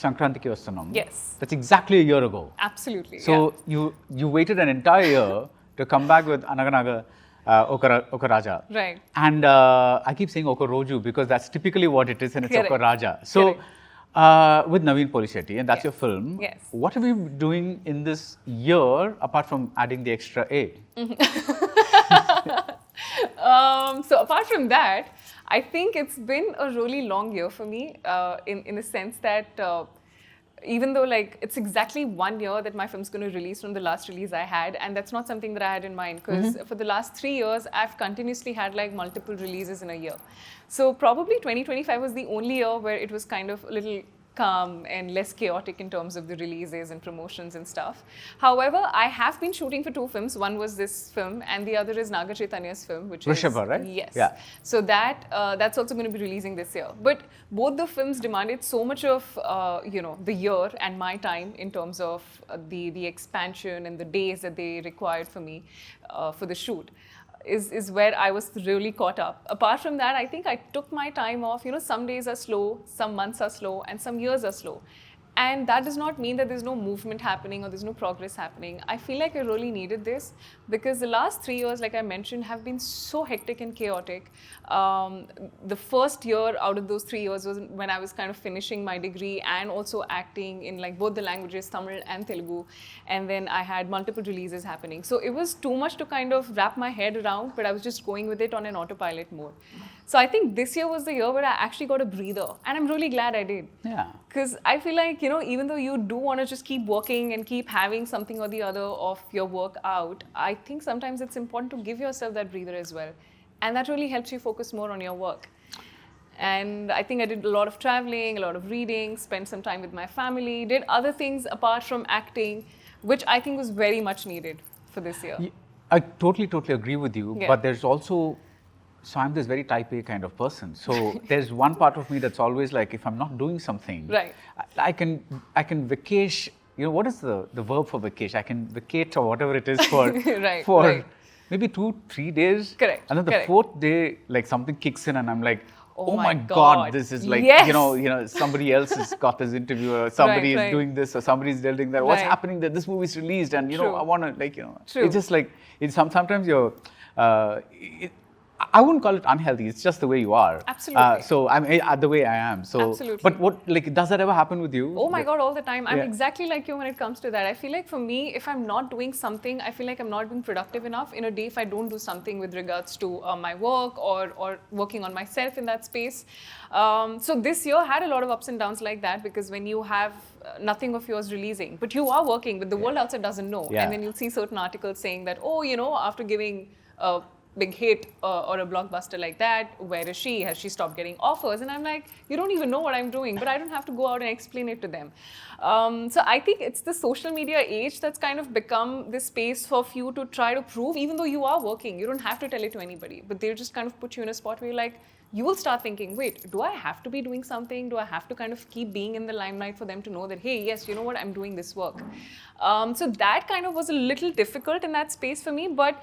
Sankrantiki Vastanam. Yes. That's exactly a year ago. Absolutely. So you waited an entire year to come back with Anaganaga Oka Raja. Right. And I keep saying Oka Roju because that's typically what it is, and it's Correct. Oka Raja. So with Naveen Polishetty, and that's your film. Yes. What have you been doing in this year apart from adding the extra A? So apart from that, I think it's been a really long year for me in the sense that even though like it's exactly 1 year that my film's going to release from the last release I had, and that's not something that I had in mind because for the last 3 years I've continuously had like multiple releases in a year. So probably 2025 was the only year where it was kind of a little calm and less chaotic in terms of the releases and promotions and stuff. However, I have been shooting for 2 films. One was this film and the other is Naga Chaitanya's film, which Rishabha, is... right? Yes. Yeah. So that's also going to be releasing this year. But both the films demanded so much of, the year and my time in terms of the expansion and the days that they required for me for the shoot. Is where I was really caught up. Apart from that, I think I took my time off. Some days are slow, some months are slow, and some years are slow. And that does not mean that there's no movement happening or there's no progress happening. I feel like I really needed this because the last 3 years, like I mentioned, have been so hectic and chaotic. The first year out of those 3 years was when I was kind of finishing my degree and also acting in like both the languages, Tamil and Telugu. And then I had multiple releases happening. So it was too much to kind of wrap my head around, but I was just going with it on an autopilot mode. So I think this year was the year where I actually got a breather, and I'm really glad I did. Yeah. Because I feel like, even though you do want to just keep working and keep having something or the other of your work out, I think sometimes it's important to give yourself that breather as well. And that really helps you focus more on your work. And I think I did a lot of traveling, a lot of reading, spent some time with my family, did other things apart from acting, which I think was very much needed for this year. I totally agree with you, Yeah. but there's also... So I'm this very type A kind of person. So there's one part of me that's always like, if I'm not doing something, Right. I can vacate. What is the verb for vacate? I can vacate or whatever it is for Right. maybe 2-3 days. Correct. And then the correct. 4th day, like something kicks in, and I'm like, oh my God, God, this is like, yes. somebody else has got this interview, or somebody Right. is doing this, or somebody's doing that. What's Right. happening that this movie is released, and True. I want to True. it's just like sometimes you're. I wouldn't call it unhealthy. It's just the way you are. Absolutely. So I'm the way I am. So, Absolutely. But what does that ever happen with you? Oh my God, all the time. I'm Yeah. exactly like you when it comes to that. I feel like for me, if I'm not doing something, I feel like I'm not being productive enough in a day if I don't do something with regards to my work or working on myself in that space. So this year had a lot of ups and downs like that, because when you have nothing of yours releasing, but you are working, but the world outside doesn't know. Yeah. And then you'll see certain articles saying that, after giving a big hit or a blockbuster like that, where is she? Has she stopped getting offers? And I'm like, you don't even know what I'm doing, but I don't have to go out and explain it to them. So I think it's the social media age that's kind of become this space for you to try to prove, even though you are working, you don't have to tell it to anybody, but they'll just kind of put you in a spot where you're like, you will start thinking, wait, do I have to be doing something? Do I have to kind of keep being in the limelight for them to know that, hey, yes, you know what, I'm doing this work. So that kind of was a little difficult in that space for me, but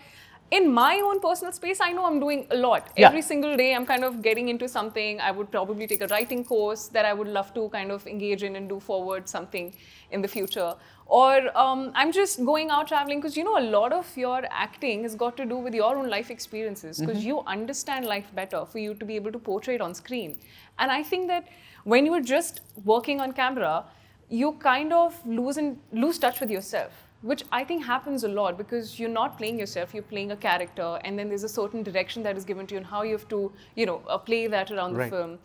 in my own personal space, I know I'm doing a lot. Yeah. Every single day, I'm kind of getting into something. I would probably take a writing course that I would love to kind of engage in and do forward something in the future. Or I'm just going out traveling, because a lot of your acting has got to do with your own life experiences, because you understand life better for you to be able to portray it on screen. And I think that when you're just working on camera, you kind of lose touch with yourself, which I think happens a lot, because you're not playing yourself, you're playing a character, and then there's a certain direction that is given to you and how you have to, play that around Right. the film.